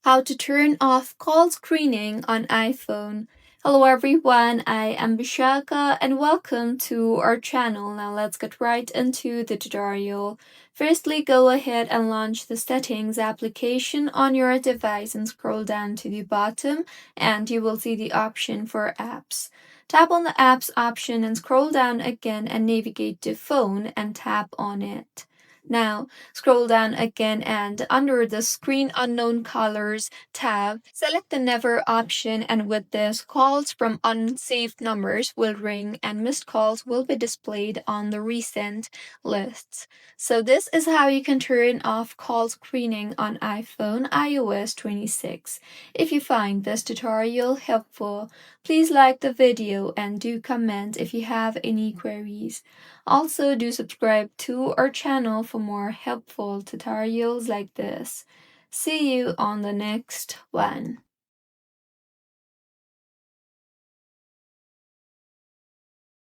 How to turn off call screening on iPhone. Hello everyone, I am Bishaka and welcome to our channel. Now let's get right into the tutorial. Firstly, go ahead and launch the settings application on your device and scroll down to the bottom and you will see the option for apps. Tap on the apps option and scroll down again and navigate to phone and tap on it. Now, scroll down again and under the Screen Unknown Callers tab, select the Never option, and with this, calls from unsaved numbers will ring and missed calls will be displayed on the recent lists. So this is how you can turn off call screening on iPhone iOS 26. If you find this tutorial helpful, please like the video and do comment if you have any queries. Also, do subscribe to our channel for more helpful tutorials like this. See you on the next one.